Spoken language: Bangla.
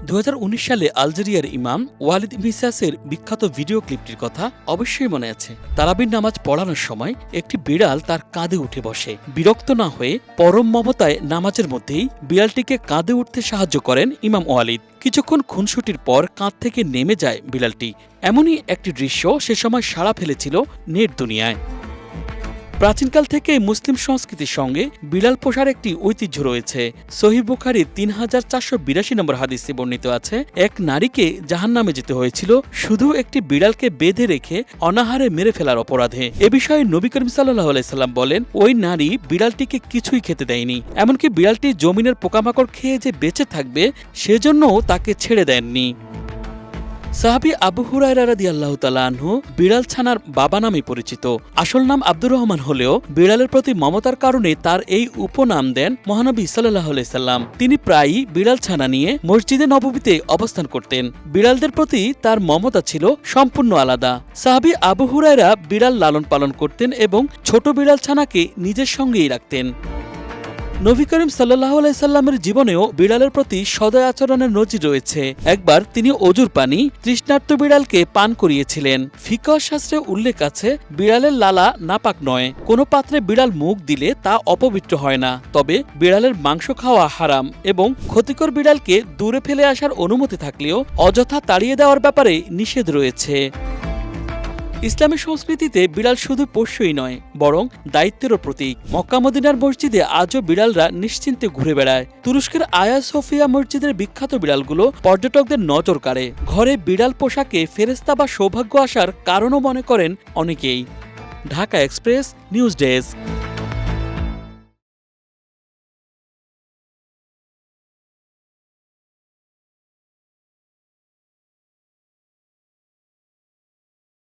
2019 সালে আলজেরিয়ার ইমাম ওয়ালিদ মিসাসের বিখ্যাত ভিডিও ক্লিপটির কথা অবশ্যই মনে আছে। তারাবির নামাজ পড়ানোর সময় একটি বিড়াল তার কাঁধে উঠে বসে। বিরক্ত না হয়ে পরম মমতায় নামাজের মধ্যেই বিড়ালটিকে কাঁধে উঠতে সাহায্য করেন ইমাম ওয়ালিদ। কিছুক্ষণ খুনসুটির পর কাঁধ থেকে নেমে যায় বিড়ালটি। এমনই একটি দৃশ্য সে সময় সাড়া ফেলেছিল নেট দুনিয়ায়। প্রাচীনকাল থেকে মুসলিম সংস্কৃতির সঙ্গে বিড়াল পোষার একটি ঐতিহ্য রয়েছে। সহিহ বুখারীর 3482 নম্বর হাদিসে বর্ণিত আছে, এক নারীকে জাহান্নামে যেতে হয়েছিল শুধু একটি বিড়ালকে বেঁধে রেখে অনাহারে মেরে ফেলার অপরাধে। এ বিষয়ে নবী করিম সাল্লাল্লাহু আলাইহি সাল্লাম বলেন, ওই নারী বিড়ালটিকে কিছুই খেতে দেয়নি, এমনকি বিড়ালটি জমিনের পোকামাকড় খেয়ে যে বেঁচে থাকবে সেজন্যও তাকে ছেড়ে দেননি। সাহাবী আবু হুরায়রা রাদিয়াল্লাহু তাআলা আনহু বিড়াল ছানার বাবা নামে পরিচিত। আসল নাম আব্দুর রহমান হলেও বিড়ালের প্রতি মমতার কারণে তার এই উপনাম দেন মহানবী সাল্লাল্লাহু আলাইহি সাল্লাম। তিনি প্রায়ই বিড়াল ছানা নিয়ে মসজিদে নববীতে অবস্থান করতেন। বিড়ালদের প্রতি তার মমতা ছিল সম্পূর্ণ আলাদা। সাহাবী আবু হুরায়রা বিড়াল লালন পালন করতেন এবং ছোট বিড়াল ছানাকে নিজের সঙ্গেই রাখতেন। নবী করিম সাল্লাল্লাহু আলাইহি সাল্লামের জীবনেও বিড়ালের প্রতি সদয় আচরণের নজির রয়েছে। একবার তিনি অজুর পানি তৃষ্ণার্ত বিড়ালকে পান করিয়েছিলেন। ফিকহ শাস্ত্রে উল্লেখ আছে, বিড়ালের লালা নাপাক নয়, কোনো পাত্রে বিড়াল মুখ দিলে তা অপবিত্র হয় না। তবে বিড়ালের মাংস খাওয়া হারাম এবং ক্ষতিকর বিড়ালকে দূরে ফেলে আসার অনুমতি থাকলেও অযথা তাড়িয়ে দেওয়ার ব্যাপারে নিষেধ রয়েছে। ইসলামী সংস্কৃতিতে বিড়াল শুধু পোষ্যই নয়, বরং দায়িত্বেরও প্রতীক। মক্কা মদিনার মসজিদে আজও বিড়ালরা নিশ্চিন্তে ঘুরে বেড়ায়। তুরস্কের আয়া সোফিয়া মসজিদের বিখ্যাত বিড়ালগুলো পর্যটকদের নজর কাড়ে। ঘরে বিড়াল পোষাকে ফেরেশতা বা সৌভাগ্য আসার কারণও মনে করেন অনেকেই। Dhaka express, news desk.